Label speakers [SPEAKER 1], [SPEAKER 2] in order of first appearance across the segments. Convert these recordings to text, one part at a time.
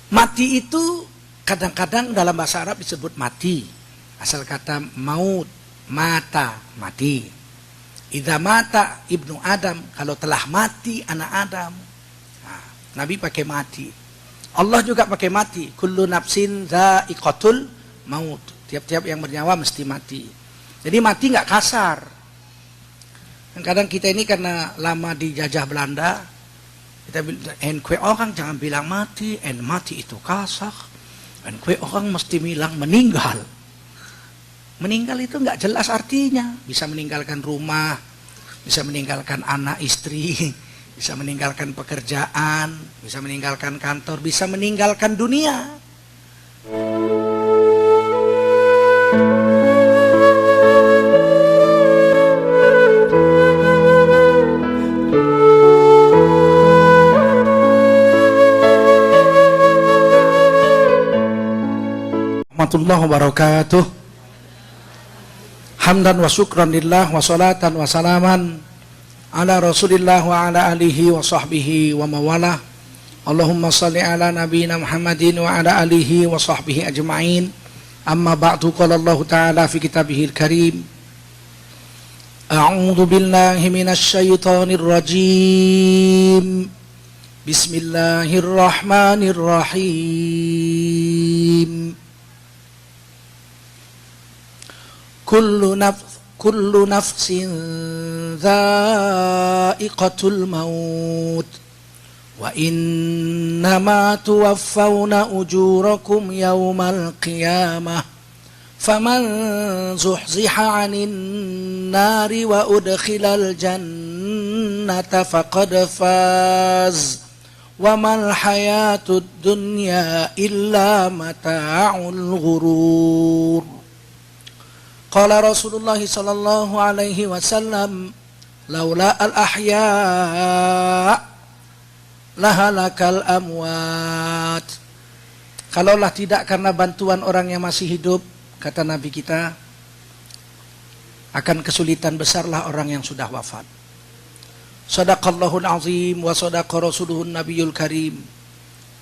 [SPEAKER 1] Mati itu kadang-kadang dalam bahasa Arab disebut mati. Asal kata maut, mata, mati. Idza mata ibnu Adam, kalau telah mati anak Adam. Nah, Nabi pakai mati. Allah juga pakai mati. Kullu nafsin dha'iqatul maut. Tiap-tiap yang bernyawa mesti mati. Jadi mati nggak kasar. Kadang kita ini karena lama dijajah Belanda, kita bilang, kue orang jangan bilang mati, mati itu kasar. Kue orang mesti bilang meninggal. Meninggal itu nggak jelas artinya. Bisa meninggalkan rumah, bisa meninggalkan anak istri, bisa meninggalkan pekerjaan, bisa meninggalkan kantor, bisa meninggalkan dunia. Warahmatullahi wabarakatuh. Hamdan wa syukran lillah wa salatan wa salaman ala rasulillah wa ala alihi wa sahbihi wa mawalah. Allahumma salli ala nabiyina Muhammadin wa ala alihi wa sahbihi ajma'in. Amma ba'du, qala Allah ta'ala fi kitabihil karim. A'udzu billahi minasy syaithanir rajim. Bismillahirrahmanirrahim. Kullu nafsin dha'iqatul maut wa innama tuwaffawna ujurakum yawmal qiyamah faman zuhziha 'anil nari wa udkhilal jannata faqad faz wa mal hayatud dunya illa mata'ul ghurur. Qala Rasulullah sallallahu alaihi wasallam, laula al-ahya lahalakal amwat. Kalaulah tidak karena bantuan orang yang masih hidup, kata Nabi kita, akan kesulitan besarlah orang yang sudah wafat. Shadaqallahul azim wa sadaqa rasuluhun nabiyul karim.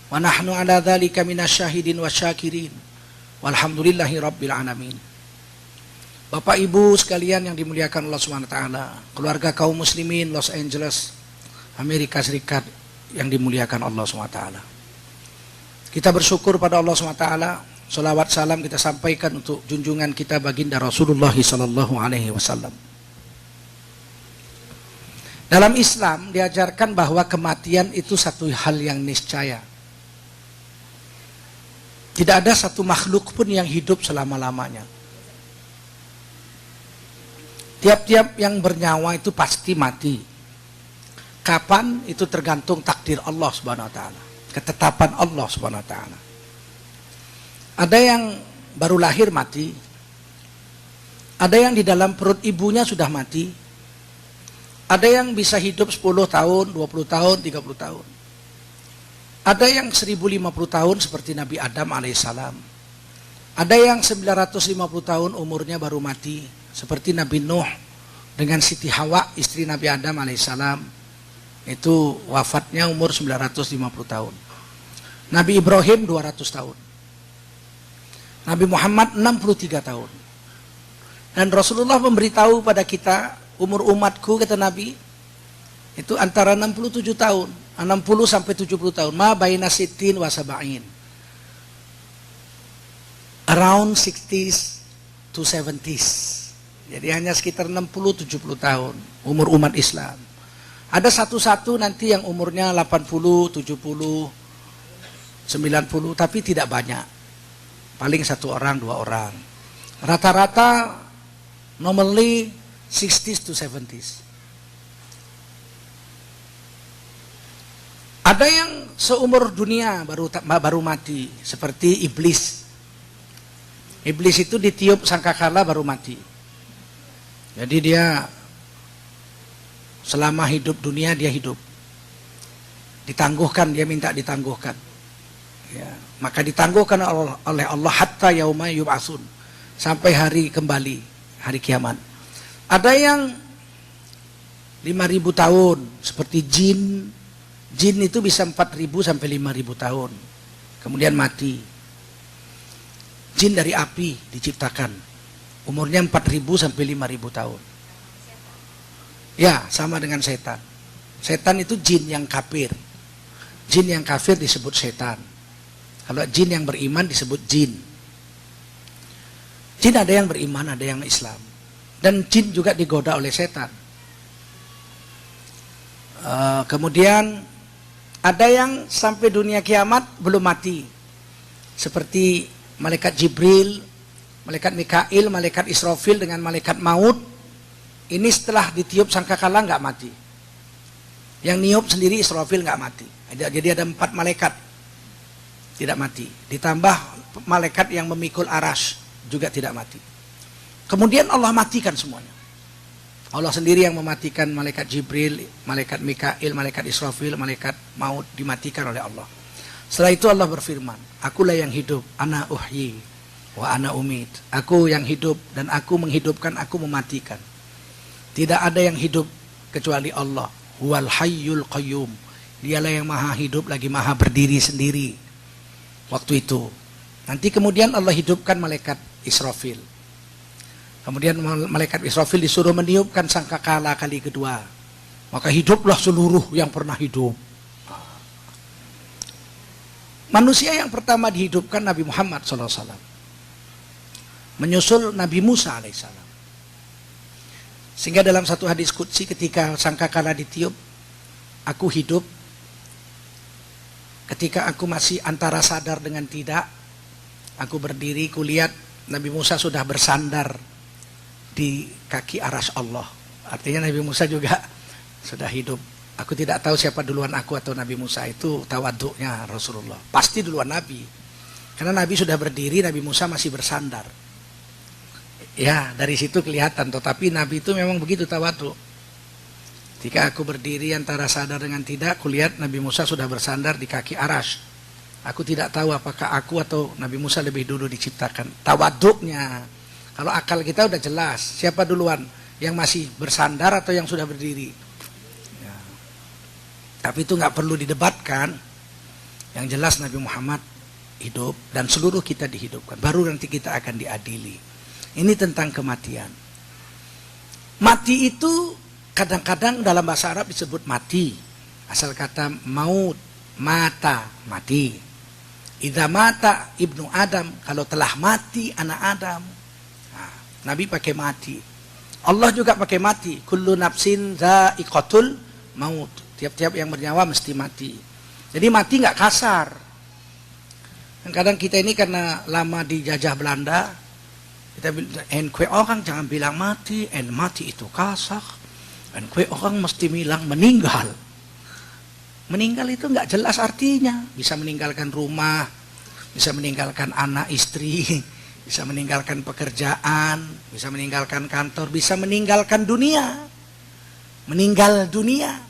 [SPEAKER 1] Wa nahnu ala dzalika minasyahidin wasyakirin. Walhamdulillahi rabbil alamin. Bapak Ibu sekalian yang dimuliakan Allah Subhanahu wa taala, keluarga kaum muslimin Los Angeles, Amerika Serikat yang dimuliakan Allah Subhanahu wa taala. Kita bersyukur pada Allah Subhanahu wa taala, selawat salam kita sampaikan untuk junjungan kita baginda Rasulullah sallallahu alaihi wasallam. Dalam Islam diajarkan bahwa kematian itu satu hal yang niscaya. Tidak ada satu makhluk pun yang hidup selama-lamanya. Tiap-tiap yang bernyawa itu pasti mati. Kapan itu tergantung takdir Allah Subhanahu wa taala, ketetapan Allah Subhanahu wa taala. Ada yang baru lahir mati. Ada yang di dalam perut ibunya sudah mati. Ada yang bisa hidup 10 tahun, 20 tahun, 30 tahun. Ada yang 1050 tahun seperti Nabi Adam alaihissalam. Ada yang 950 tahun umurnya baru mati. Seperti Nabi Nuh dengan Siti Hawa, istri Nabi Adam alaihissalam. Itu wafatnya umur 950 tahun. Nabi Ibrahim 200 tahun. Nabi Muhammad 63 tahun. Dan Rasulullah memberitahu pada kita, umur umatku, kata Nabi, itu antara 67 tahun. 60 sampai 70 tahun. Ma baina sittin wa sab'in. Around 60s to 70s. Jadi hanya sekitar 60-70 tahun umur umat Islam. Ada satu-satu nanti yang umurnya 80, 70, 90, tapi tidak banyak. Paling 1 orang, 2 orang. Rata-rata normally 60s to 70s. Ada yang seumur dunia baru mati, seperti iblis. Iblis itu ditiup sangkakala baru mati. Jadi dia selama hidup dunia dia hidup. Ditangguhkan, dia minta ditangguhkan. Ya, maka ditangguhkan oleh Allah hatta yauma yub'atsun, sampai hari kembali, hari kiamat. Ada yang 5.000 tahun seperti jin. Jin itu bisa 4.000 sampai 5.000 tahun. kemudian mati. Jin dari api diciptakan, umurnya 4.000 sampai 5.000 tahun. Ya, sama dengan setan. Setan itu jin yang kafir. Jin yang kafir disebut setan. Kalau jin yang beriman disebut jin. Jin ada yang beriman, ada yang Islam. Dan jin juga digoda oleh setan. Kemudian ada yang sampai dunia kiamat belum mati. Seperti malaikat Jibril, malaikat Mikail, malaikat Israfil dengan malaikat maut. Ini setelah ditiup sangkakala nggak mati. Yang niup sendiri Israfil nggak mati. Jadi ada 4 malaikat tidak mati. Ditambah malaikat yang memikul aras juga tidak mati. Kemudian Allah matikan semuanya. Allah sendiri yang mematikan malaikat Jibril, malaikat Mikail, malaikat Israfil, malaikat maut dimatikan oleh Allah. Setelah itu Allah berfirman, akulah yang hidup, ana uhyi wa ana umit. Aku yang hidup dan aku menghidupkan, aku mematikan. Tidak ada yang hidup kecuali Allah. Huwal hayyul qayyum. Dialah yang maha hidup lagi maha berdiri sendiri. Waktu itu. Nanti kemudian Allah hidupkan malaikat Israfil. Kemudian malaikat Israfil disuruh meniupkan sangkakala kali kedua. Maka hiduplah seluruh yang pernah hidup. Manusia yang pertama dihidupkan Nabi Muhammad SAW. Menyusul Nabi Musa AS. Sehingga dalam satu hadis qudsi ketika sangkakala ditiup, aku hidup. Ketika aku masih antara sadar dengan tidak, aku berdiri, kulihat Nabi Musa sudah bersandar di kaki aras Allah. Artinya Nabi Musa juga sudah hidup. Aku tidak tahu siapa duluan aku atau Nabi Musa. Itu tawaduknya Rasulullah. Pasti duluan Nabi. Karena Nabi sudah berdiri, Nabi Musa masih bersandar. Ya, dari situ kelihatan. Tetapi Nabi itu memang begitu tawaduk. Ketika aku berdiri antara sadar dengan tidak, kulihat Nabi Musa sudah bersandar di kaki aras. Aku tidak tahu apakah aku atau Nabi Musa lebih dulu diciptakan. Tawaduknya. Kalau akal kita udah jelas. Siapa duluan? Yang masih bersandar atau yang sudah berdiri? Ya. Tapi itu nggak perlu didebatkan. Yang jelas Nabi Muhammad hidup dan seluruh kita dihidupkan. Baru nanti kita akan diadili. Ini tentang kematian. Mati itu kadang-kadang dalam bahasa Arab disebut mati. Asal kata maut, mata, mati. Idza mata ibnu Adam, kalau telah mati anak Adam. Nah, Nabi pakai mati. Allah juga pakai mati. Kullu nafsin dha'iqatul maut. Tiap-tiap yang bernyawa mesti mati. Jadi mati nggak kasar. Kadang kita ini karena lama dijajah Belanda, kita bilang, kue orang jangan bilang mati, mati itu kasar. Kue orang mesti bilang meninggal. Meninggal itu nggak jelas artinya. Bisa meninggalkan rumah, bisa meninggalkan anak istri, bisa meninggalkan pekerjaan, bisa meninggalkan kantor, bisa meninggalkan dunia. Meninggal dunia.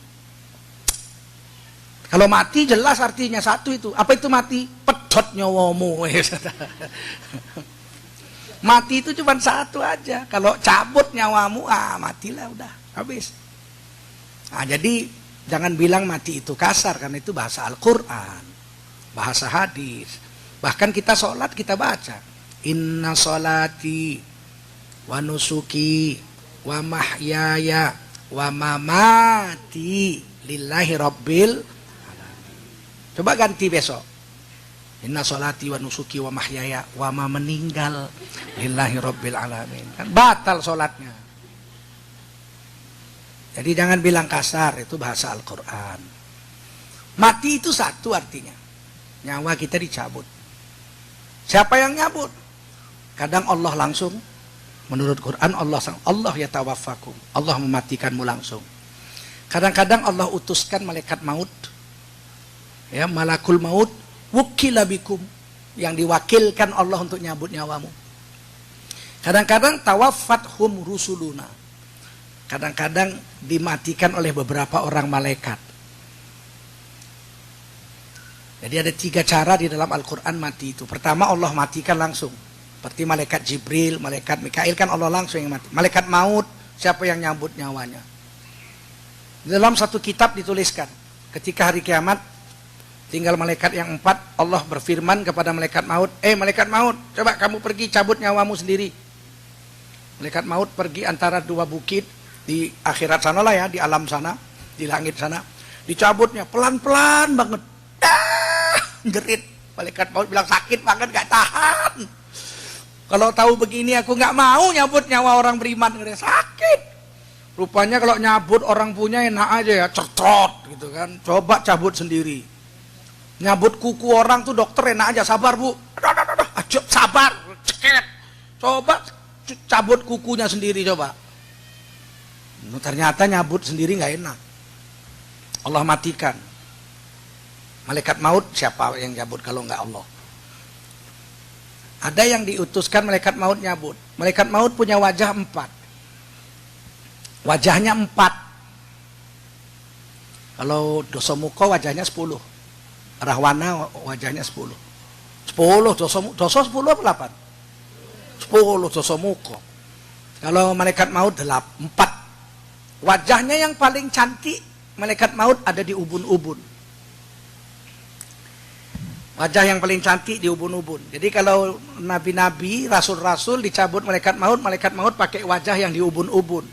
[SPEAKER 1] Kalau mati jelas artinya satu itu. Apa itu mati? Pedot nyawamu. Mati itu cuma satu aja. Kalau cabut nyawamu, matilah udah. Habis. Nah, jadi jangan bilang mati itu kasar, karena itu bahasa Al-Quran, bahasa hadis. Bahkan kita sholat kita baca, inna sholati wa nusuki wa mahyaya wa mamati lillahi rabbil alamin. Coba ganti besok, inna sholati wa nusuki wa mahyaya wa ma meninggal lillahi rabbil alamin. Kan batal sholatnya. Jadi jangan bilang kasar, itu bahasa Al-Quran. Mati itu satu artinya. Nyawa kita dicabut. Siapa yang nyabut? Kadang Allah langsung. Menurut Quran Allah yatawaffakum. Allah mematikanmu langsung. Kadang-kadang Allah utuskan malaikat maut. Ya, malakul maut. Wukila bikum. Yang diwakilkan Allah untuk nyabut nyawamu. Kadang-kadang tawafathum rusuluna. Kadang-kadang dimatikan oleh beberapa orang malaikat. Jadi ada 3 cara di dalam Al-Quran mati itu. Pertama Allah matikan langsung. Seperti malaikat Jibril, malaikat Mikail kan Allah langsung yang mati. Malaikat maut, siapa yang nyambut nyawanya. Dalam satu kitab dituliskan. Ketika hari kiamat, Tinggal malaikat yang 4, Allah berfirman kepada malaikat maut, malaikat maut, coba kamu pergi cabut nyawamu sendiri. Malaikat maut pergi antara 2 bukit di akhirat sana lah ya, di alam sana, di langit sana. Dicabutnya pelan-pelan banget. Jerit. Malaikat maut bilang sakit banget, gak tahan. Kalau tahu begini aku gak mau nyabut nyawa orang beriman, sakit. Rupanya kalau nyabut orang punya enak aja ya, cetrot gitu kan. Coba cabut sendiri. Nyabut kuku orang tuh dokter enak aja, sabar bu, aduh, sabar, ceket. Coba cabut kukunya sendiri coba. Ternyata nyabut sendiri nggak enak. Allah matikan. Malaikat maut siapa yang nyabut kalau nggak Allah? Ada yang diutuskan malaikat maut nyabut. Malaikat maut punya wajah 4. Wajahnya 4. Kalau dosomuko wajahnya 10. Rahwana wajahnya 10. 10 doso 10 apa 8? 10 dosomuko. Kalau malaikat maut 4. Wajahnya yang paling cantik malaikat maut ada di ubun-ubun. Wajah yang paling cantik di ubun-ubun. Jadi kalau nabi-nabi, rasul-rasul dicabut malaikat maut pakai wajah yang di ubun-ubun.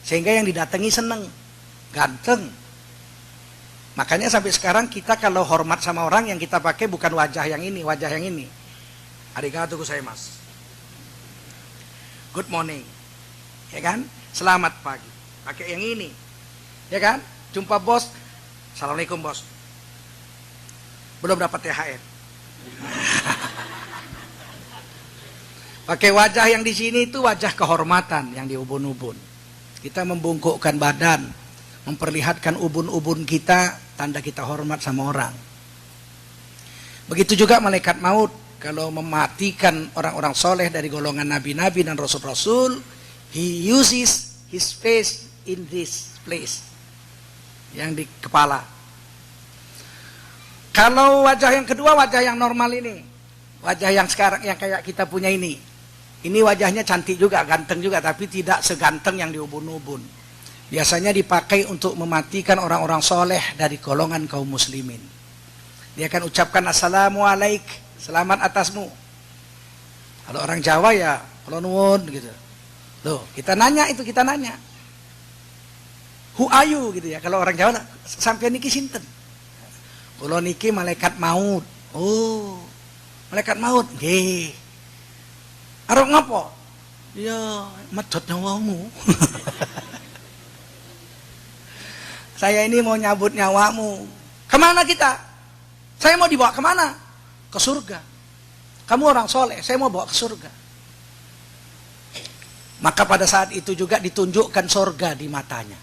[SPEAKER 1] Sehingga yang didatangi seneng, ganteng. Makanya sampai sekarang kita kalau hormat sama orang yang kita pakai bukan wajah yang ini, wajah yang ini. Arigatou gozaimasu. Good morning. Ya kan? Selamat pagi. Pakai yang ini. Ya kan? Jumpa bos. Assalamualaikum bos. Belum dapat THR. Pakai wajah yang di sini itu wajah kehormatan yang di ubun-ubun. Kita membungkukkan badan, memperlihatkan ubun-ubun kita, tanda kita hormat sama orang. Begitu juga malaikat maut, kalau mematikan orang-orang soleh dari golongan nabi-nabi dan rasul-rasul, he uses his face in this place, yang di kepala. Kalau wajah yang kedua, wajah yang normal ini, wajah yang sekarang yang kayak kita punya ini wajahnya cantik juga, ganteng juga, tapi tidak seganteng yang di ubun-ubun. Biasanya dipakai untuk mematikan orang-orang soleh dari golongan kaum muslimin. Dia akan ucapkan assalamualaik, selamat atasmu. Kalau orang Jawa ya kalau nuwun gitu. Loh, kita nanya, who are you gitu ya. Kalau orang Jawa sampai niki sinten? Kalau niki malaikat maut. Oh, malaikat maut. Nggih. Arep ngopo? Ya, medhot nyawamu. Saya ini mau nyabut nyawamu. Kemana kita? Saya mau dibawa kemana? Ke surga. Kamu orang soleh, saya mau bawa ke surga. Maka pada saat itu juga ditunjukkan surga di matanya.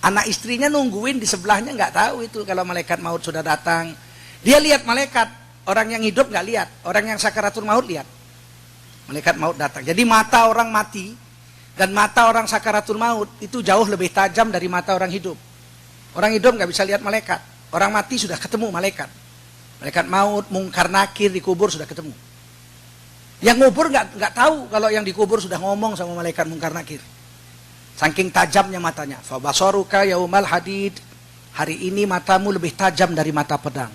[SPEAKER 1] Anak istrinya nungguin di sebelahnya, nggak tahu itu kalau malaikat maut sudah datang. Dia lihat malaikat, orang yang hidup nggak lihat, orang yang sakaratul maut lihat. Malaikat maut datang. Jadi mata orang mati dan mata orang sakaratul maut itu jauh lebih tajam dari mata orang hidup. Orang hidup nggak bisa lihat malaikat. Orang mati sudah ketemu malaikat. Malaikat maut, mungkar nakir dikubur sudah ketemu. Yang ngubur nggak tahu kalau yang dikubur sudah ngomong sama malaikat mungkar nakir. Saking tajamnya matanya. Fabasaruka yaumal hadid. Hari ini matamu lebih tajam dari mata pedang.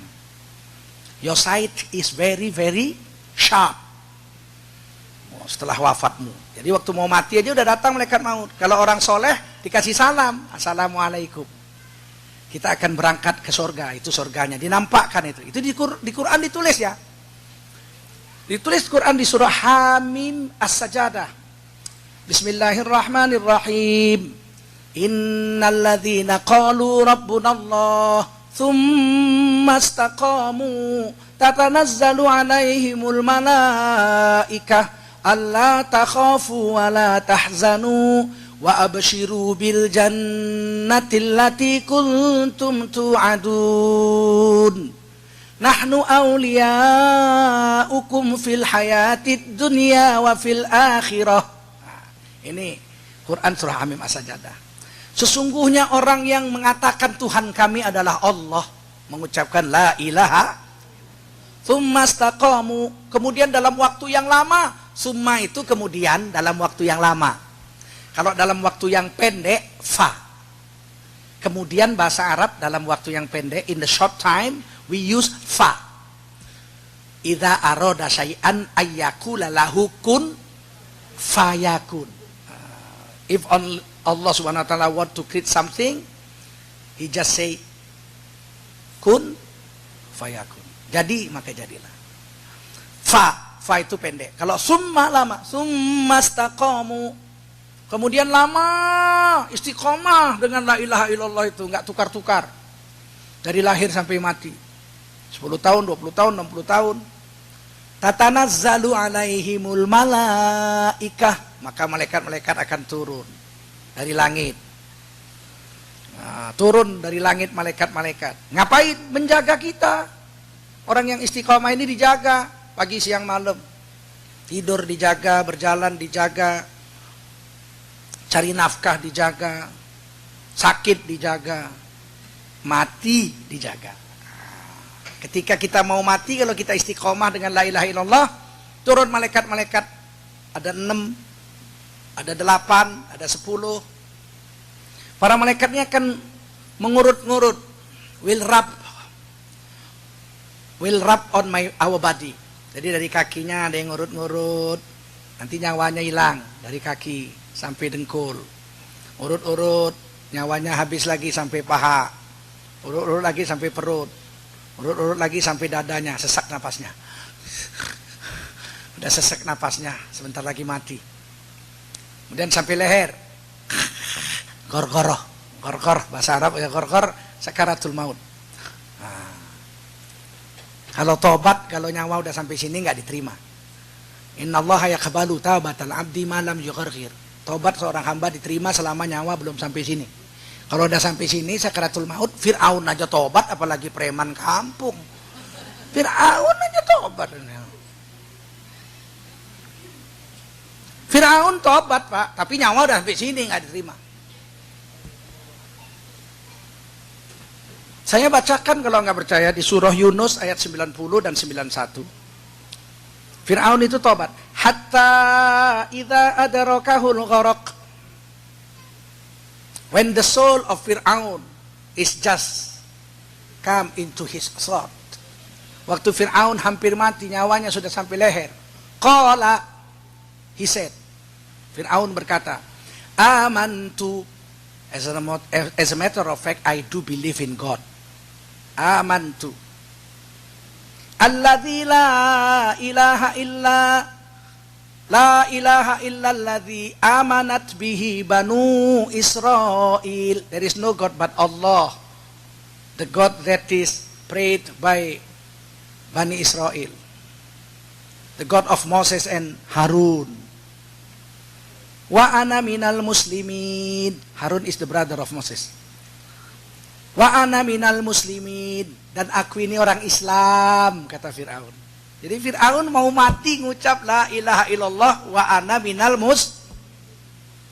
[SPEAKER 1] Your sight is very very sharp. Setelah wafatmu. Jadi waktu mau mati aja udah datang malaikat maut. Kalau orang soleh dikasih salam, assalamualaikum. Kita akan berangkat ke surga, itu surganya. Dinampakkan itu. Itu di Quran ditulis ya. Ditulis Quran di surah Hamim As-Sajadah. Bismillahirrahmanirrahim. Innal ladzina qalu rabbunallah tsumma istaqamu tatanazzalu alaihimul malaikah alla takhafu wa la tahzanu wa abshiru bil jannati allati kuntum tu'adun nahnu awliya'ukum fil hayatid dunya wa fil akhirah. Ini Quran surah Hamim As-Sajadah. Sesungguhnya orang yang mengatakan Tuhan kami adalah Allah, mengucapkan la ilaha, tsumma istaqamu, kemudian dalam waktu yang lama. Summa itu kemudian dalam waktu yang lama. Kalau dalam waktu yang pendek, fa. Kemudian bahasa Arab dalam waktu yang pendek, in the short time, we use fa. Idza arada syai'an ayyakula lahu kun fayakun. If Allah Subhanahu wa taala want to create something, he just say kun fayakun. Jadi maka jadilah. Fa itu pendek. Kalau summa lama, summa istaqamu. Kemudian lama istiqomah dengan la ilaha illallah itu, enggak tukar-tukar. Dari lahir sampai mati. 10 tahun, 20 tahun, 60 tahun. Tatanazzalu alaihimul malaikah, maka malaikat-malaikat akan turun dari langit. Nah, turun dari langit malaikat-malaikat. Ngapain? Menjaga kita. Orang yang istiqomah ini dijaga pagi, siang, malam. Tidur dijaga, berjalan dijaga, cari nafkah dijaga, sakit dijaga, mati dijaga. Ketika kita mau mati, kalau kita istiqomah dengan la ilaha illallah, turun malaikat-malaikat. Ada 6, ada 8, ada 10. Para malaikatnya akan mengurut-ngurut. Will rub on our body. Jadi dari kakinya ada yang ngurut-ngurut. Nanti nyawanya hilang dari kaki sampai dengkul. Urut-urut, nyawanya habis lagi sampai paha. Urut-urut lagi sampai perut. Urut-urut lagi sampai dadanya, sesak napasnya. Udah sesak napasnya, sebentar lagi mati. Kemudian sampai leher. Gorgoroh, bahasa Arab ya gorgor, sakaratul maut. Nah, kalau tobat, kalau nyawa udah sampai sini nggak diterima. Innallaha yaqbalu taubatal abdi ma lam yugharghir. Tobat seorang hamba diterima selama nyawa belum sampai sini. Kalau udah sampai sini sakaratul maut, Fir'aun aja tobat, apalagi preman kampung. Fir'aun aja tobat. Fir'aun tobat, Pak, tapi nyawa udah sampai sini nggak diterima. Saya bacakan kalau nggak percaya di surah Yunus ayat 90 dan 91. Fir'aun itu tobat. Hatta idza adrakahul gharaq. When the soul of Fir'aun is just come into his throat. Waktu Fir'aun hampir mati, nyawanya sudah sampai leher. Qala, he said. Fir'aun berkata, amantu. As a matter of fact, I do believe in God. Amantu. Alladzi la ilaha illa la ilaha illalladzi amanat bihi banu Israel. There is no God but Allah, the God that is prayed by Bani Israel, the God of Moses and Harun. Wa ana minal muslimin. Harun is the brother of Moses. Wa ana minal muslimin. Dan aku ini orang Islam, kata Fir'aun. Jadi Fir'aun mau mati ngucap la ilaha illallah wa ana minal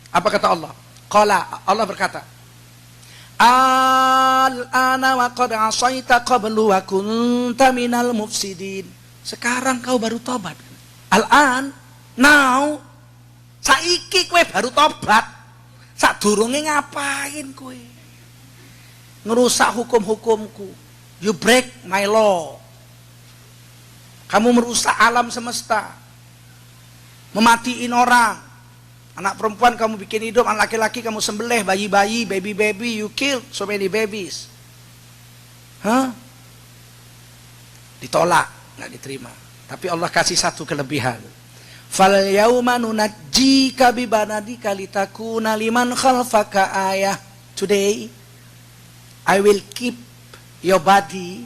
[SPEAKER 1] Apa kata Allah? Qala, Allah berkata, al-ana wa qad asaita qablu wa kunta minal mufsidin. Sekarang kau baru tobat. Al-an, now, saiki kowe baru tobat. Sadurunge ngapain kowe? Ngerusak hukum-hukumku. You break my law. Kamu merusak alam semesta. Mematiin orang. Anak perempuan kamu bikin hidup, anak laki-laki kamu sembelih, bayi-bayi, baby-baby, you killed so many babies. Hah? Ditolak, nggak diterima. Tapi Allah kasih satu kelebihan. Fal yauma nunajjika bi banadika litakuna liman khalfaka ayah. Today I will keep your body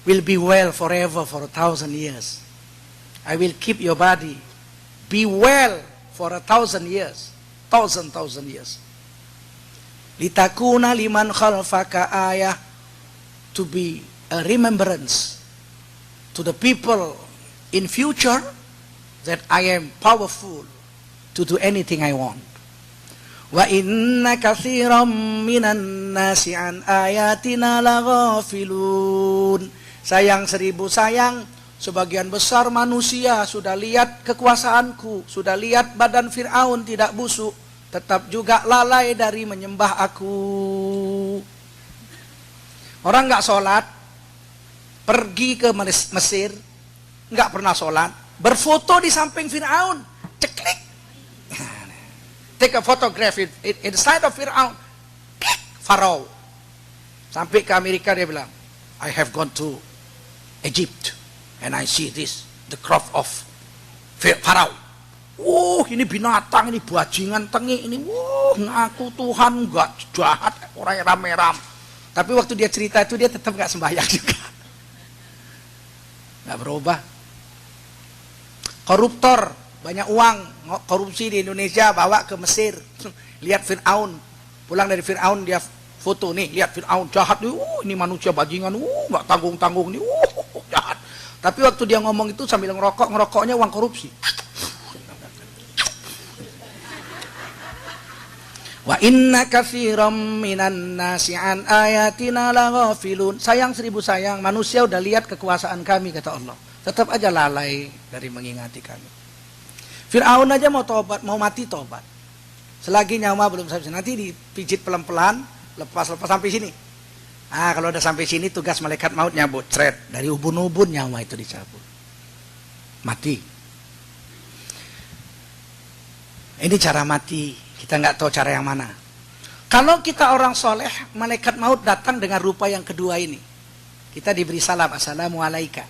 [SPEAKER 1] will be well forever for 1,000 years. I will keep your body be well for 1,000 years. 1,000 years. Litakuna liman khalfaka ayah, to be a remembrance to the people in future that I am powerful to do anything I want. Wa inna katsiran minan nasi an ayatina laghafilun. Sayang 1000 sayang, sebagian besar manusia sudah lihat kekuasaanku, sudah lihat badan Fir'aun tidak busuk, tetap juga lalai dari menyembah aku. Orang nggak sholat, pergi ke Mesir, nggak pernah sholat, berfoto di samping Fir'aun, ceklik, take a photograph in the side of Fir'aun, klik, Farao. Sampai ke Amerika dia bilang, I have gone to Egypt and I see this, the crop of Farao. Ini binatang, ini bajingan tengi, ini ngaku Tuhan, nggak jahat, orang ram-ram. Tapi waktu dia cerita itu dia tetap nggak sembahyang juga, nggak berubah. Koruptor, banyak uang, korupsi di Indonesia, bawa ke Mesir, lihat Fir'aun, pulang dari Fir'aun dia foto nih, lihat Fir'aun jahat, ini manusia bajingan, nggak tanggung-tanggung nih, jahat. Tapi waktu dia ngomong itu sambil ngerokoknya uang korupsi. Wa inna katsiran minan nasi an ayatina laghafilun. Sayang seribu sayang, manusia udah lihat kekuasaan kami, kata Allah, tetap aja lalai dari mengingati kami. Fir'aun aja mau tobat, mau mati tobat. Selagi nyawa belum sampai sini, nanti dipijit pelan-pelan, lepas sampai sini. Kalau udah sampai sini tugas malaikat maut nyabut, cret, dari ubun-ubun nyawa itu dicabut. Mati. Ini cara mati. Kita nggak tahu cara yang mana. Kalau kita orang soleh, malaikat maut datang dengan rupa yang kedua ini. Kita diberi salam, assalamualaikum.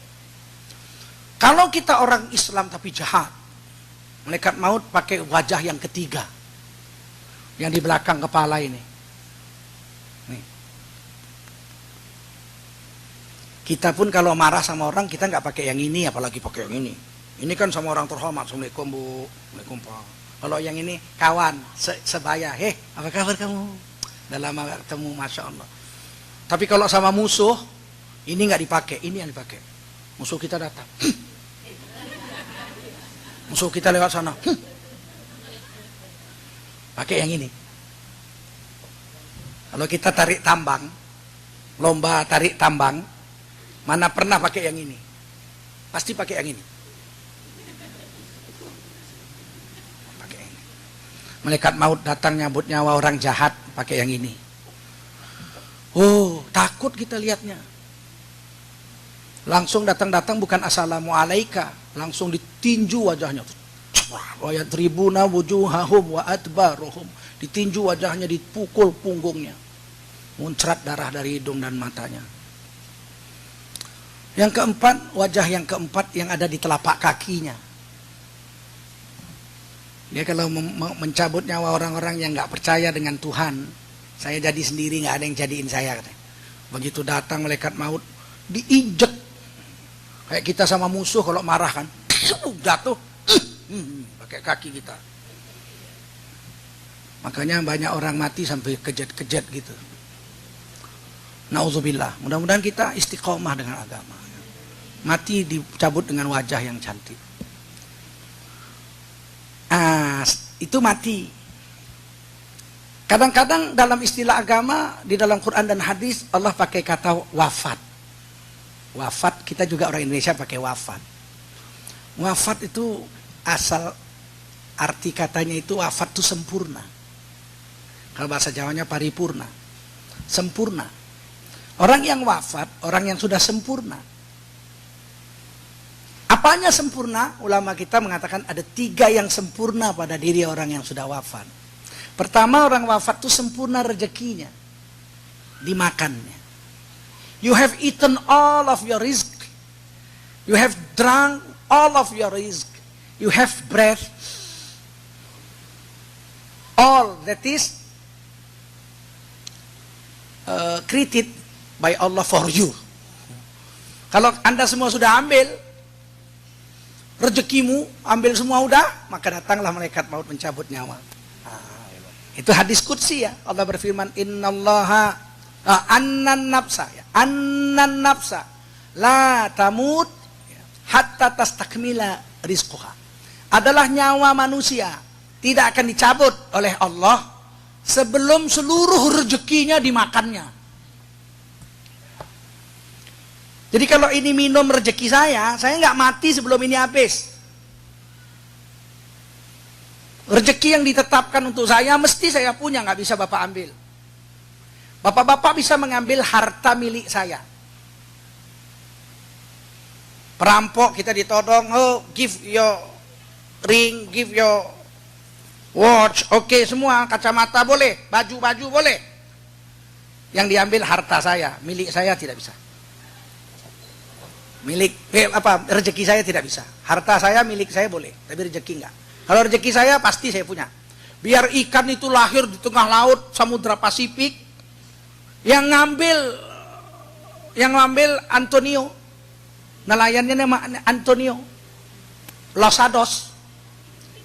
[SPEAKER 1] Kalau kita orang Islam tapi jahat, malaikat maut pakai wajah yang ketiga, yang di belakang kepala ini. Nih. Kita pun kalau marah sama orang, kita nggak pakai yang ini, apalagi pakai yang ini. Ini kan sama orang terhormat, assalamualaikum bu, assalamualaikum pak. Kalau yang ini kawan, sebaya, apa kabar kamu? Udah lama gak ketemu, masya Allah. Tapi kalau sama musuh, ini nggak dipakai, ini yang dipakai. Musuh kita datang, musuh kita lewat sana, pakai yang ini. Kalau kita tarik tambang, lomba tarik tambang, mana pernah pakai yang ini? Pasti pakai yang ini. Malaikat maut datang nyambut nyawa orang jahat pakai yang ini. Takut kita lihatnya. Langsung datang bukan assalamualaikum, langsung ditinju wajahnya. Wa yadribuna wujuhahum wa adbaruhum. Ditinju wajahnya, dipukul punggungnya. Muncrat darah dari hidung dan matanya. Yang keempat, wajah yang keempat yang ada di telapak kakinya. Dia kalau mencabut nyawa orang-orang yang nggak percaya dengan Tuhan, saya jadi sendiri, nggak ada yang jadiin saya. Begitu datang malaikat maut, diinjek. Kayak kita sama musuh kalau marah kan, jatuh, pakai kaki kita. Makanya banyak orang mati sampai kejat-kejat gitu. Nauzubillah. Mudah-mudahan kita istiqomah dengan agama. Mati dicabut dengan wajah yang cantik. Itu mati. Kadang-kadang dalam istilah agama, di dalam Quran dan hadis, Allah pakai kata wafat. Wafat, kita juga orang Indonesia pakai wafat. Wafat itu asal arti katanya itu wafat itu sempurna. Kalau bahasa Jawanya paripurna. Sempurna. Orang yang wafat, orang yang sudah sempurna. Apanya sempurna? Ulama kita mengatakan ada 3 yang sempurna pada diri orang yang sudah wafat. Pertama, orang wafat itu sempurna rezekinya. Dimakannya. You have eaten all of your rizq. You have drunk all of your rizq. You have breath. All that is created by Allah for you. Kalau Anda semua sudah ambil rezekimu, ambil semua udah, maka datanglah malaikat maut mencabut nyawa. Itu hadis qudsi ya. Allah berfirman, innallaha annan nafsa la tamut hatta tastakmila rizquha. Adalah nyawa manusia tidak akan dicabut oleh Allah sebelum seluruh rezekinya dimakannya. Jadi kalau ini minum rezeki saya nggak mati sebelum ini habis. Rezeki yang ditetapkan untuk saya mesti saya punya, nggak bisa Bapak ambil. Bapak-bapak bisa mengambil harta milik saya. Perampok kita ditodong, oh give your ring, give your watch, oke semua, kacamata boleh, baju-baju boleh. Yang diambil harta saya, milik saya tidak bisa. Rezeki saya tidak bisa. Harta saya milik saya boleh, tapi rezeki enggak. Kalau rezeki saya pasti saya punya. Biar ikan itu lahir di tengah laut Samudra Pasifik, yang ngambil Antonio, nelayannya nama Antonio Losados.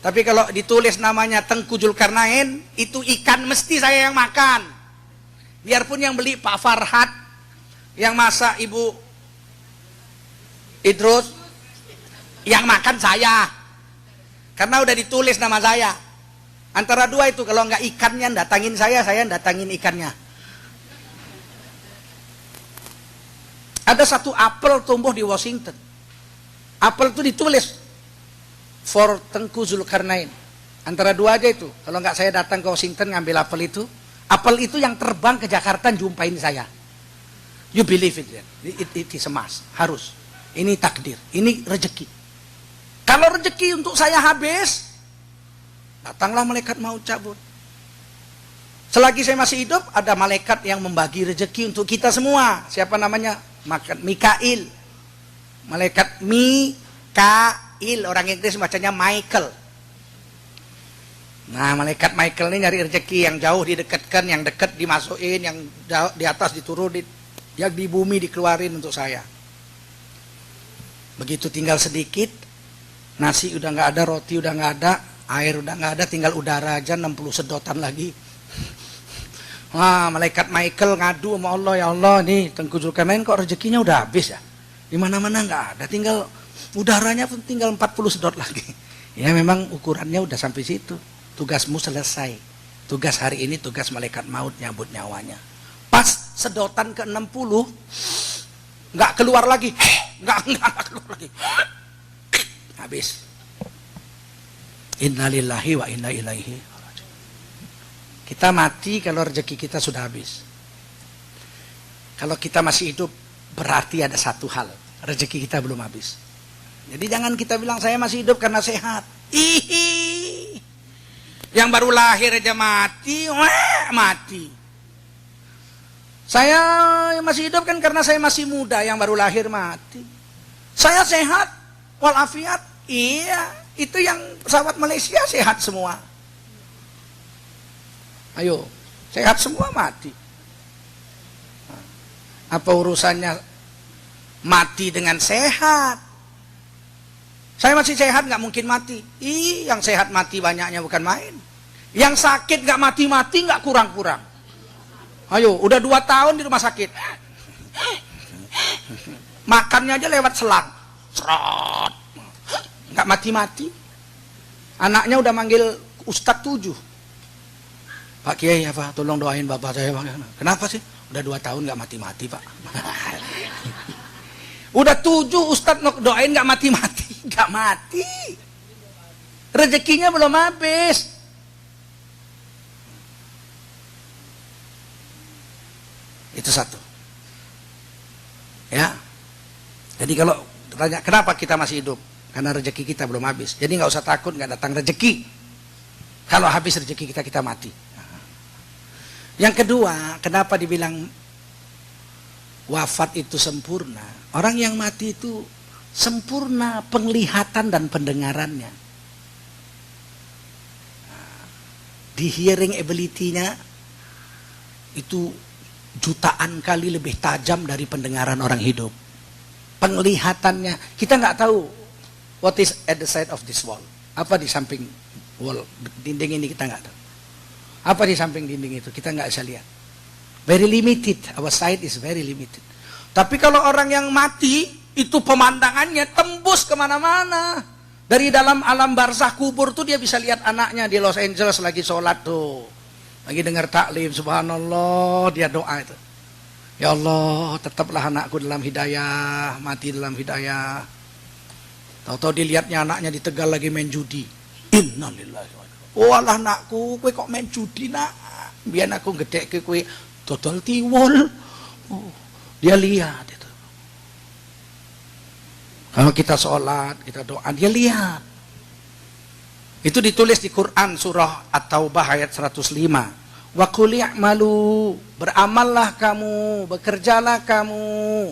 [SPEAKER 1] Tapi kalau ditulis namanya Tengku Zulkarnain, itu ikan mesti saya yang makan. Biarpun yang beli Pak Farhad, yang masak Ibu Idrus, yang makan saya. Karena udah ditulis nama saya. Antara dua itu, kalau nggak ikannya datangin saya datangin ikannya. Ada satu apel tumbuh di Washington. Apel itu ditulis for Tengku Zulkarnain. Antara dua aja itu. Kalau nggak saya datang ke Washington ngambil apel itu yang terbang ke Jakarta jumpain saya. You believe it, it is a must, harus. Ini takdir, ini rezeki. Kalau rezeki untuk saya habis, datanglah malaikat maut cabut. Selagi saya masih hidup, ada malaikat yang membagi rezeki untuk kita semua. Siapa namanya? Mikail. Malaikat Mikail, orang Inggris bacanya Michael. Nah, malaikat Michael ini nyari rezeki, yang jauh didekatkan, yang dekat dimasukin, yang di atas diturunin, yang di bumi dikeluarin untuk saya. Begitu tinggal sedikit, nasi udah nggak ada, roti udah nggak ada, air udah nggak ada, tinggal udara aja 60 sedotan lagi. Wah, malaikat Michael ngadu sama Allah, ya Allah, nih Tengku Zulkarnain kok rezekinya udah habis ya? Di mana-mana nggak ada, tinggal udaranya pun tinggal 40 sedot lagi. Ya memang ukurannya udah sampai situ. Tugasmu selesai. Tugas hari ini tugas malaikat maut nyabut nyawanya. Pas sedotan ke-60 nggak keluar lagi. Nggak keluar lagi. Habis. Innalillahi wa inna ilaihi raji'un. Kita mati kalau rezeki kita sudah habis. Kalau kita masih hidup berarti ada satu hal, rezeki kita belum habis. Jadi jangan kita bilang saya masih hidup karena sehat. Ihi. Yang baru lahir aja mati, mati. Saya yang masih hidup kan karena saya masih muda, yang baru lahir mati. Saya sehat walafiat. Iya, itu yang pesawat Malaysia sehat semua. Ayo, sehat semua mati. Apa urusannya mati dengan sehat? Saya masih sehat, nggak mungkin mati. Yang sehat mati banyaknya bukan main. Yang sakit nggak mati-mati, nggak kurang-kurang. Ayo, udah 2 tahun di rumah sakit. Makannya aja lewat selang. Serot. Nggak mati-mati. Anaknya udah manggil Ustadz 7. Pak Kiai, apa? Tolong doain bapak saya. Kenapa sih? Udah 2 tahun nggak mati-mati, Pak. Udah 7 Ustadz doain nggak mati-mati. Nggak mati. Rezekinya belum habis. Itu satu. Ya. Jadi kalau tanya kenapa kita masih hidup? Karena rezeki kita belum habis. Jadi nggak usah takut nggak datang rezeki. Kalau habis rezeki kita, kita mati. Yang kedua, kenapa dibilang wafat itu sempurna? Orang yang mati itu sempurna penglihatan dan pendengarannya. Di hearing ability-nya itu jutaan kali lebih tajam dari pendengaran orang hidup. Penglihatannya, kita nggak tahu what is at the side of this wall. Apa di samping wall, dinding ini kita nggak tahu. Apa di samping dinding itu, kita nggak bisa lihat. Very limited, our sight is very limited. Tapi kalau orang yang mati, itu pemandangannya tembus kemana-mana. Dari dalam alam barzah kubur tuh dia bisa lihat anaknya di Los Angeles lagi sholat tuh. Lagi dengar taklim, subhanallah, dia doa itu. Ya Allah, tetaplah anakku dalam hidayah, mati dalam hidayah. Tahu-tahu dilihatnya anaknya di Tegal lagi main judi. Innalillahi wa inna ilaihi raji'un. Oh alah nakku, kowe kok main judi nak? Biar aku gedek ke kowe dodol tiwul. Oh, dia lihat itu. Kalau kita sholat, kita doa, dia lihat. Itu ditulis di Quran surah At-Taubah ayat 105. Wa qul i'malu, beramallah kamu, bekerjalah kamu.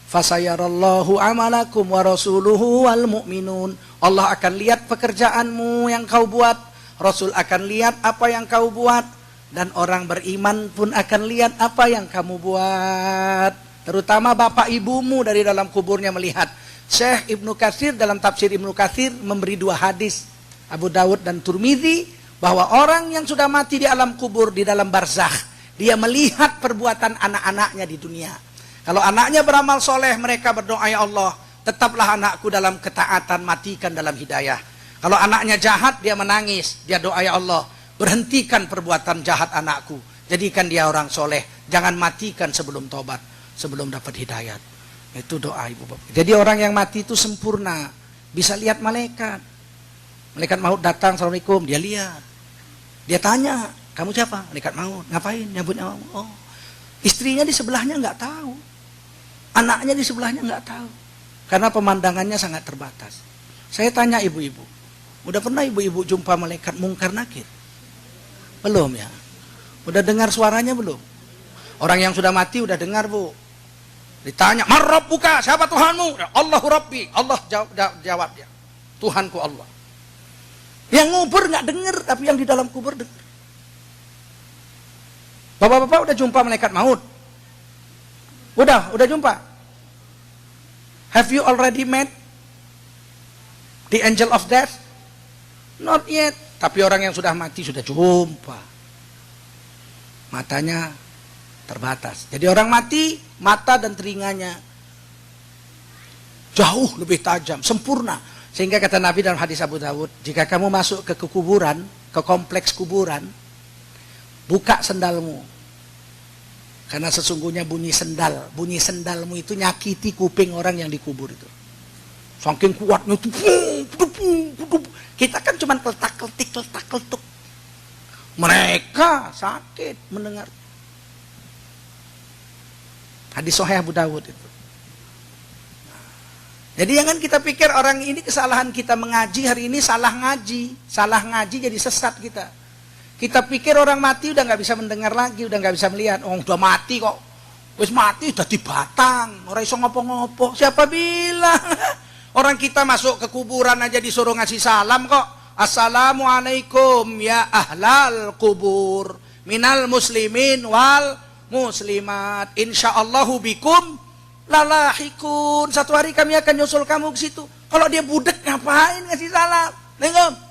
[SPEAKER 1] Fasayarallahu amalakum wa rasuluhu wal mu'minun. Allah akan lihat pekerjaanmu yang kau buat, Rasul akan lihat apa yang kau buat, dan orang beriman pun akan lihat apa yang kamu buat. Terutama bapak ibumu dari dalam kuburnya melihat. Syekh Ibnu Katsir dalam tafsir Ibnu Katsir memberi 2 hadis, Abu Dawud dan Turmizi, bahwa orang yang sudah mati di alam kubur, di dalam barzakh, dia melihat perbuatan anak-anaknya di dunia. Kalau anaknya beramal soleh, mereka berdoa, ya Allah, tetaplah anakku dalam ketaatan, matikan dalam hidayah. Kalau anaknya jahat, dia menangis, dia doa, ya Allah, berhentikan perbuatan jahat anakku, jadikan dia orang soleh, jangan matikan sebelum tobat, sebelum dapat hidayat. Itu doa ibu bapak. Jadi orang yang mati itu sempurna, bisa lihat malaikat. Malaikat maut datang, assalamualaikum, dia lihat. Dia tanya, kamu siapa? Malaikat maut, ngapain? Nyambutnya, oh, istrinya di sebelahnya nggak tahu, anaknya di sebelahnya nggak tahu, karena pemandangannya sangat terbatas. Saya tanya ibu-ibu, udah pernah ibu-ibu jumpa malaikat mungkar nakir? Belum ya? Udah dengar suaranya belum? Orang yang sudah mati udah dengar bu. Ditanya, man rabbuka, siapa Tuhanmu? Allahu Rabbi. Allah jawab dia, Tuhanku Allah. Yang ngubur nggak dengar, tapi yang di dalam kubur dengar. Bapak-bapak udah jumpa malaikat maut? Udah jumpa? Have you already met the angel of death? Not yet. Tapi orang yang sudah mati sudah jumpa. Matanya terbatas. Jadi orang mati, mata dan telinganya jauh lebih tajam, sempurna. Sehingga kata Nabi dalam hadis Abu Dawud, jika kamu masuk ke kuburan, ke kompleks kuburan, buka sendalmu. Karena sesungguhnya bunyi sendalmu itu nyakiti kuping orang yang dikubur itu. Saking kuatnya itu. Kita kan cuma keletak-keletuk. Mereka sakit mendengar. Hadis Sahih Abu Dawud itu. Jadi jangan kita pikir orang ini kesalahan kita mengaji hari ini salah ngaji jadi sesat kita. Kita pikir orang mati udah nggak bisa mendengar lagi, udah nggak bisa melihat. Oh udah mati kok, wis mati udah di batang, orang iso ngopo-ngopo. Siapa bilang? Orang kita masuk ke kuburan aja disuruh ngasih salam kok. Assalamualaikum ya ahlal kubur, minal muslimin wal muslimat, insyaallahu bikum lalahikun. Satu hari kami akan nyusul kamu ke situ. Kalau dia budek ngapain ngasih salam? Nengok.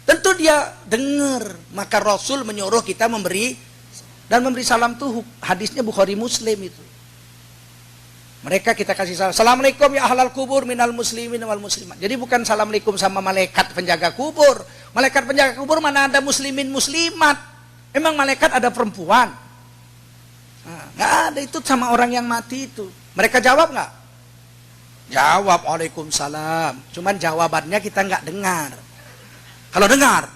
[SPEAKER 1] Tentu dia dengar. Maka Rasul menyuruh kita memberi salam tuh hadisnya Bukhari Muslim itu. Mereka kita kasih salam. Assalamualaikum ya ahlal kubur minal muslimin wal muslimat. Jadi bukan assalamualaikum sama malaikat penjaga kubur. Malaikat penjaga kubur mana ada muslimin muslimat. Emang malaikat ada perempuan? Nah, nggak ada, itu sama orang yang mati itu. Mereka jawab nggak? Jawab waalaikumsalam. Cuman jawabannya kita nggak dengar. Kalau dengar,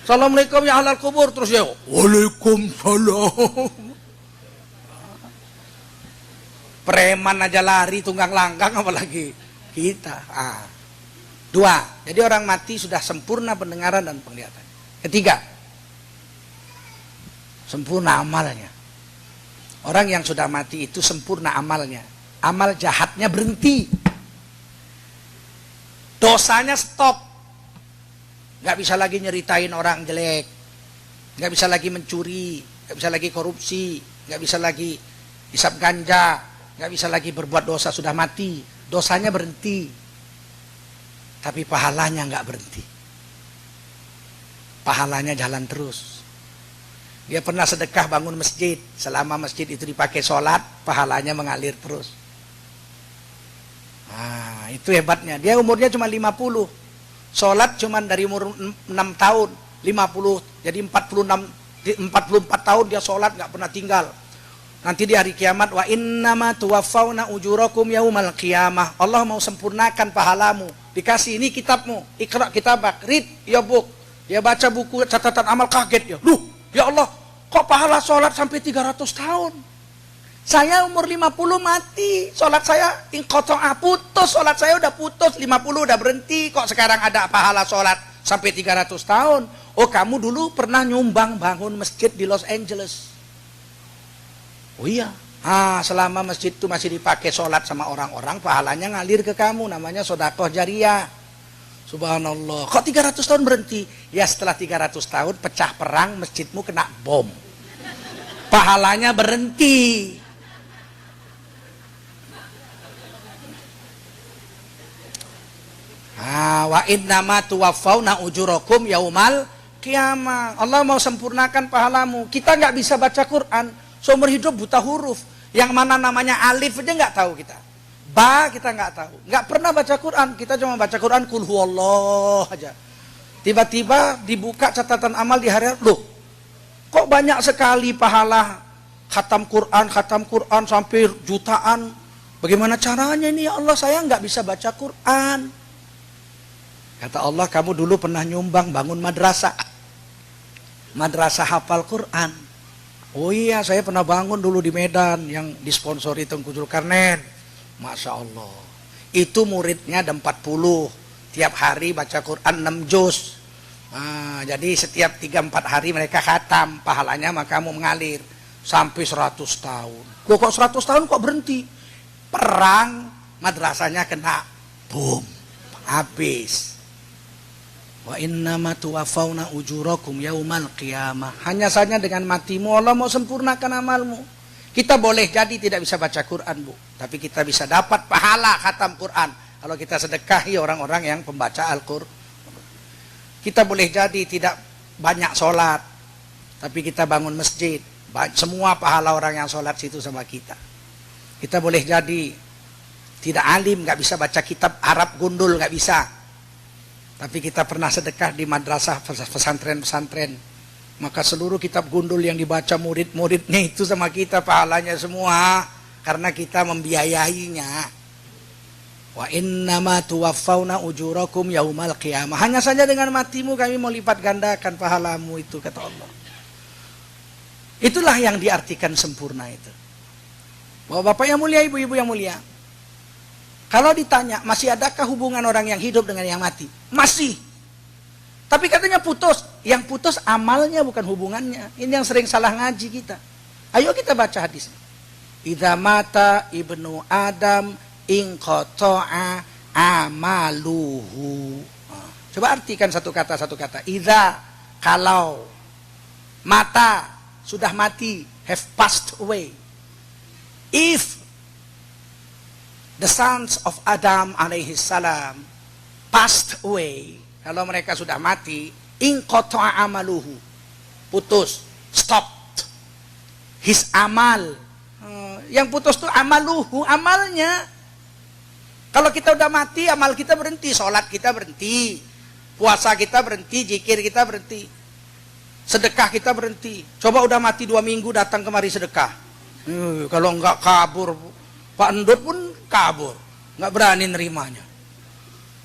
[SPEAKER 1] assalamualaikum ya ahlal kubur, terus ya waalaikumsalam. Preman aja lari tunggang langgang, apalagi kita. 2. Jadi orang mati sudah sempurna pendengaran dan penglihatan. 3, sempurna amalnya. Orang yang sudah mati itu sempurna amalnya. Amal jahatnya berhenti. Dosanya stop. Gak bisa lagi nyeritain orang jelek. Gak bisa lagi mencuri. Gak bisa lagi korupsi. Gak bisa lagi hisap ganja. Gak bisa lagi berbuat dosa, sudah mati. Dosanya berhenti. Tapi pahalanya gak berhenti. Pahalanya jalan terus. Dia pernah sedekah bangun masjid. Selama masjid itu dipakai sholat, pahalanya mengalir terus. Nah, itu hebatnya. Dia umurnya cuma 50. Sholat cuma dari umur 6 tahun. 50. Jadi 44 tahun dia sholat gak pernah tinggal. Nanti di hari kiamat, wa innama tuwaffawna ujurakum yaumal qiyamah. Allah mau sempurnakan pahalamu. Dikasih ini kitabmu, Iqra kitabak, read your book. Ya baca buku catatan amal, kaget ya. Loh, ya Allah, kok pahala sholat sampai 300 tahun? Saya umur 50 mati, sholat saya inqata'a, putus, sholat saya udah putus, 50 udah berhenti, kok sekarang ada pahala sholat sampai 300 tahun? Oh, kamu dulu pernah nyumbang bangun masjid di Los Angeles. Oh iya, selama masjid itu masih dipakai sholat sama orang-orang, pahalanya ngalir ke kamu, namanya sedekah jariyah. Subhanallah, kok 300 tahun berhenti? Ya setelah 300 tahun pecah perang, masjidmu kena bom, pahalanya berhenti. Wa innama tuwaffawna ujurakum yaumal qiyamah. Allah mau sempurnakan pahalamu. Kita nggak bisa baca Quran seumur hidup, buta huruf. Yang mana namanya alif aja nggak tahu kita. Ba kita nggak tahu. Nggak pernah baca Quran. Kita cuma baca Quran kul huwallah aja. Tiba-tiba dibuka catatan amal di hari, loh, kok banyak sekali pahala khatam Quran sampai jutaan. Bagaimana caranya ini ya Allah, saya nggak bisa baca Quran. Kata Allah, kamu dulu pernah nyumbang bangun madrasah hafal Quran. Oh iya, saya pernah bangun dulu di Medan yang disponsori Tengku Zulkarnain. Masya Allah. Itu muridnya ada 40. Tiap hari baca Quran 6 juz. Jadi setiap 3-4 hari mereka khatam. Pahalanya maka mau mengalir. Sampai 100 tahun. Loh, kok 100 tahun kok berhenti? Perang, madrasahnya kena boom. Habis. Wa innama tuwaffawna ujurakum yaumal qiyamah. Hanya saja dengan matimu Allah mau sempurnakan amalmu. Kita boleh jadi tidak bisa baca Quran, Bu, tapi kita bisa dapat pahala khatam Quran kalau kita sedekahi orang-orang yang pembaca Al-Qur'an. Kita boleh jadi tidak banyak sholat, tapi kita bangun masjid. Semua pahala orang yang sholat situ sama kita. Kita boleh jadi tidak alim, nggak bisa baca kitab Arab gundul, nggak bisa. Tapi kita pernah sedekah di madrasah pesantren-pesantren. Maka seluruh kitab gundul yang dibaca murid-muridnya itu sama kita pahalanya semua. Karena kita membiayainya. Wa innama tuwaffawna ujurakum yaumal qiyamah. Hanya saja dengan matimu kami mau lipat gandakan pahalamu itu, kata Allah. Itulah yang diartikan sempurna itu. Bapak-bapak yang mulia, ibu-ibu yang mulia. Kalau ditanya, masih adakah hubungan orang yang hidup dengan yang mati? Masih. Tapi katanya putus. Yang putus amalnya, bukan hubungannya. Ini yang sering salah ngaji kita. Ayo kita baca hadis. Idza mata ibnu Adam inqata'a amaluhu. Coba artikan satu kata. Idza, kalau, mata, sudah mati, have passed away. If the sons of Adam alaihi salam passed away, kalau mereka sudah mati, inqata'a amaluhu, putus, stopped his amal. Yang putus itu amaluhu, amalnya. Kalau kita udah mati, amal kita berhenti, sholat kita berhenti, puasa kita berhenti, zikir kita berhenti, sedekah kita berhenti. Coba udah mati 2 minggu datang kemari sedekah, kalau enggak kabur, Pak Endut pun kabur, nggak berani nerimanya.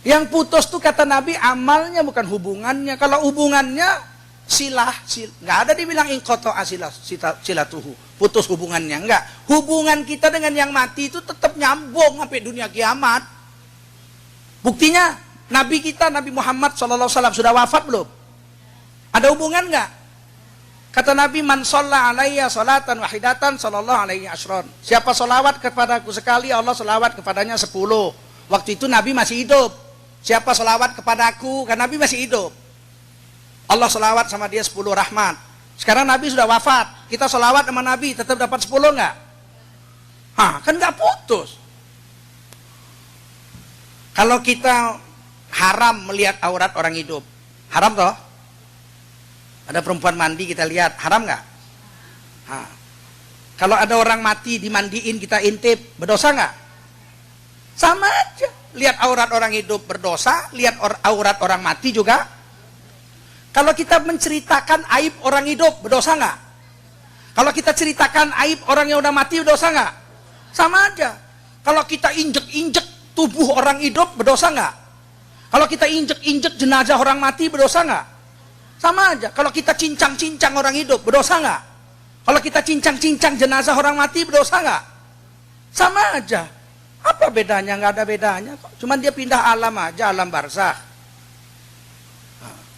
[SPEAKER 1] Yang putus tuh kata Nabi amalnya, bukan hubungannya. Kalau hubungannya nggak ada dibilang inqata'a silatuhu, putus hubungannya, enggak. Hubungan kita dengan yang mati itu tetap nyambung sampai dunia kiamat. Buktinya Nabi kita, Nabi Muhammad SAW sudah wafat belum? Ada hubungan enggak? Kata Nabi, man shalla alayya salatan wahidatan sallallahu alaihi asyran. Siapa solawat kepadaku sekali, Allah solawat kepadanya 10. Waktu itu Nabi masih hidup. Siapa solawat kepadaku, kan Nabi masih hidup, Allah solawat sama dia 10 rahmat. Sekarang Nabi sudah wafat, kita solawat sama Nabi, tetap dapat 10 enggak? Kan enggak putus. Kalau kita haram melihat aurat orang hidup, haram toh? Ada perempuan mandi kita lihat, haram nggak? Kalau ada orang mati dimandiin kita intip, berdosa nggak? Sama aja. Lihat aurat orang hidup berdosa, lihat aurat orang mati juga. Kalau kita menceritakan aib orang hidup, berdosa nggak? Kalau kita ceritakan aib orang yang udah mati, berdosa nggak? Sama aja. Kalau kita injek-injek tubuh orang hidup, berdosa nggak? Kalau kita injek-injek jenazah orang mati, berdosa nggak? Sama aja. Kalau kita cincang-cincang orang hidup, berdosa nggak? Kalau kita cincang-cincang jenazah orang mati, berdosa nggak? Sama aja. Apa bedanya? Nggak ada bedanya kok. Cuman dia pindah alam aja, alam barzakh.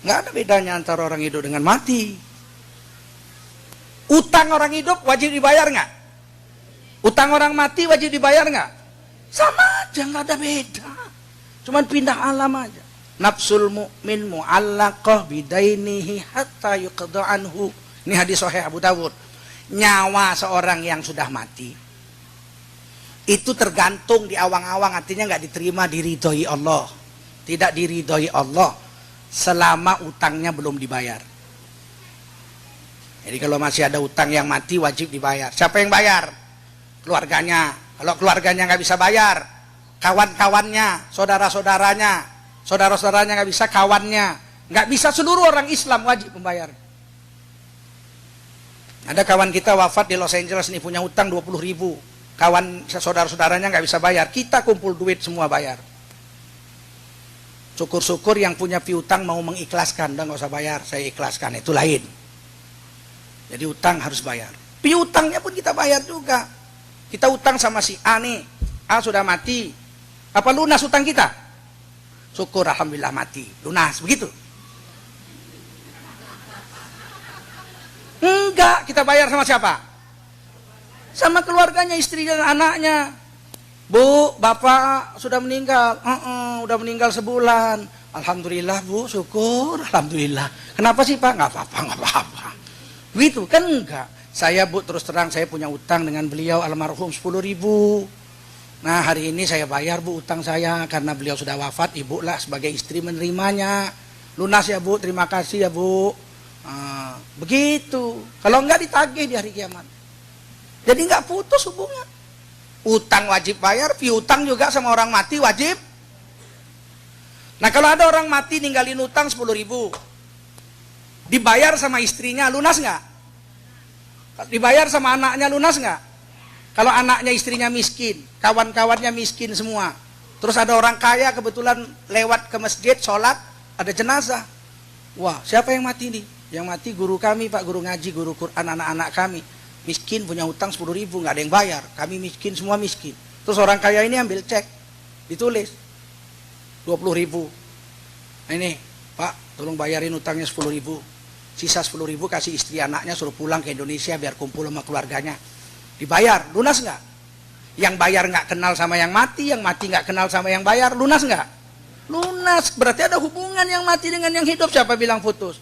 [SPEAKER 1] Nggak ada bedanya antara orang hidup dengan mati. Utang orang hidup wajib dibayar nggak? Utang orang mati wajib dibayar nggak? Sama aja, nggak ada beda. Cuman pindah alam aja. Nafsul mu'min mu'allaqah bidainihi hatta yuqda anhu. Ini hadis sahih Abu Dawud. Nyawa seorang yang sudah mati itu tergantung di awang-awang, artinya nggak diterima, diridhoi Allah. Tidak diridhoi Allah selama utangnya belum dibayar. Jadi kalau masih ada utang yang mati wajib dibayar. Siapa yang bayar? Keluarganya. Kalau keluarganya nggak bisa bayar, kawan-kawannya, saudara-saudaranya. Saudara-saudaranya nggak bisa, kawannya. Nggak bisa, seluruh orang Islam wajib membayar. Ada kawan kita wafat di Los Angeles nih, punya utang 20.000. Kawan saudara-saudaranya nggak bisa bayar. Kita kumpul duit semua bayar. Syukur-syukur yang punya piutang mau mengikhlaskan, udah nggak usah bayar, saya ikhlaskan, itu lain. Jadi utang harus bayar. Piutangnya pun kita bayar juga. Kita utang sama si A nih, A sudah mati. Apa lunas utang kita? Syukur, alhamdulillah mati, lunas, begitu? Enggak, kita bayar sama siapa? Sama keluarganya, istrinya dan anaknya. Bu, bapak sudah meninggal. Udah meninggal sebulan. Alhamdulillah bu, syukur, alhamdulillah. Kenapa sih pak? Nggak apa-apa, nggak apa-apa. Begitu kan? Enggak. Saya bu, terus terang saya punya utang dengan beliau almarhum 10.000. Nah hari ini saya bayar bu utang saya karena beliau sudah wafat. Ibu lah sebagai istri menerimanya. Lunas ya bu, terima kasih ya bu. Begitu. Kalau enggak ditagih di hari kiamat. Jadi enggak putus hubungan. Utang wajib bayar, piutang juga sama orang mati wajib. Nah kalau ada orang mati ninggalin utang 10.000, dibayar sama istrinya, lunas nggak? Dibayar sama anaknya, lunas nggak? Kalau anaknya istrinya miskin, kawan-kawannya miskin semua, terus ada orang kaya kebetulan lewat ke masjid sholat, ada jenazah. Wah, siapa yang mati nih? Yang mati guru kami pak, guru ngaji, guru Quran, anak-anak kami miskin, punya utang 10.000, nggak ada yang bayar, kami miskin, semua miskin. Terus orang kaya ini ambil cek, ditulis 20.000. Nah ini pak, tolong bayarin utangnya 10.000, sisa 10.000 kasih istri anaknya, suruh pulang ke Indonesia biar kumpul sama keluarganya. Dibayar, lunas nggak? Yang bayar nggak kenal sama yang mati nggak kenal sama yang bayar, lunas nggak? Lunas. Berarti ada hubungan yang mati dengan yang hidup. Siapa bilang putus?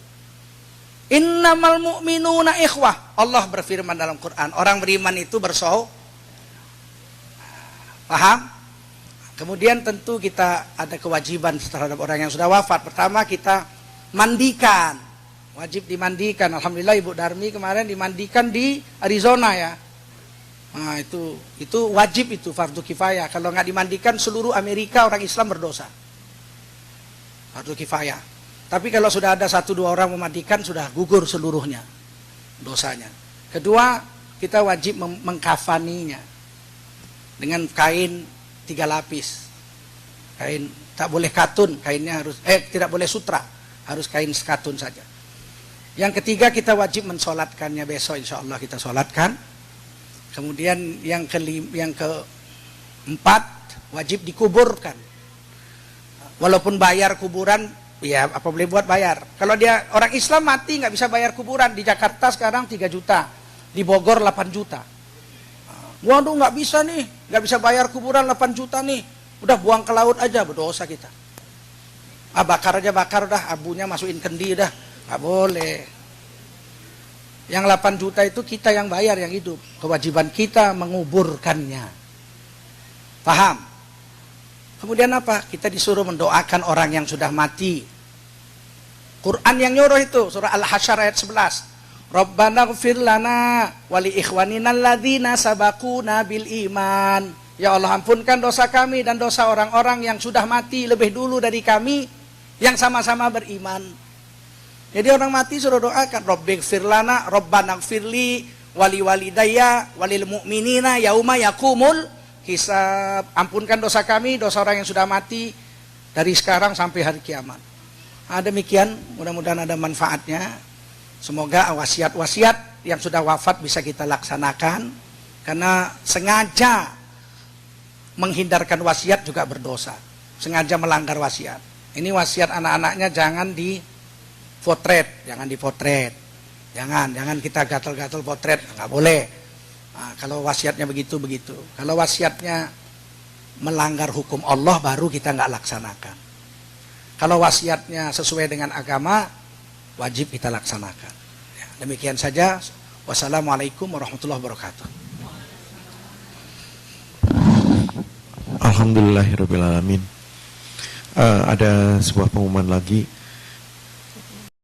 [SPEAKER 1] Innamal mu'minuna ikhwah. Allah berfirman dalam Quran, orang beriman itu bersaudara. Paham? Kemudian tentu kita ada kewajiban terhadap orang yang sudah wafat. Pertama kita mandikan, wajib dimandikan. Alhamdulillah Ibu Darmi kemarin dimandikan di Arizona ya. Nah itu wajib, itu fardu kifayah. Kalau nggak dimandikan seluruh Amerika orang Islam berdosa. Fardu kifayah. Tapi kalau sudah ada 1-2 orang memandikan sudah gugur seluruhnya dosanya. Kedua, kita wajib mengkafaninya dengan kain 3 lapis. Kain tak boleh katun, kainnya harus tidak boleh sutra, harus kain katun saja. Yang ketiga, kita wajib mensolatkannya besok, insya Allah kita solatkan. Kemudian yang keempat, wajib dikuburkan. Walaupun bayar kuburan, ya apa boleh buat bayar. Kalau dia orang Islam mati nggak bisa bayar kuburan. Di Jakarta sekarang 3 juta, di Bogor 8 juta. Waduh nggak bisa nih, nggak bisa bayar kuburan 8 juta nih. Udah buang ke laut aja, berdosa kita. Bakar aja, bakar udah, abunya masukin kendi udah, nggak boleh. Yang 8 juta itu kita yang bayar, yang hidup. Kewajiban kita menguburkannya. Paham? Kemudian apa? Kita disuruh mendoakan orang yang sudah mati. Quran yang nyuruh itu, surah Al-Hasyr ayat 11. Rabbana ighfir lana wa li ikhwanina alladzina sabaquna bil iman. Ya Allah, ampunkan dosa kami dan dosa orang-orang yang sudah mati lebih dulu dari kami yang sama-sama beriman. Jadi orang mati suruh doakan, Rabbighfir lana, Rabbana ighfirli wali walidayya walil mu'minina yauma yakumul hisab. Ampunkan dosa kami, dosa orang yang sudah mati dari sekarang sampai hari kiamat. Nah, demikian, mudah-mudahan ada manfaatnya. Semoga wasiat-wasiat yang sudah wafat bisa kita laksanakan, karena sengaja menghindarkan wasiat juga berdosa. Sengaja melanggar wasiat. Ini wasiat anak-anaknya jangan dipotret, jangan dipotret. Jangan kita gatal-gatal potret, nggak boleh. Nah, kalau wasiatnya begitu. Kalau wasiatnya melanggar hukum Allah baru kita nggak laksanakan. Kalau wasiatnya sesuai dengan agama, wajib kita laksanakan. Ya, demikian saja. Wassalamualaikum warahmatullahi wabarakatuh.
[SPEAKER 2] Alhamdulillahirrabbilalamin. Ada sebuah pengumuman lagi.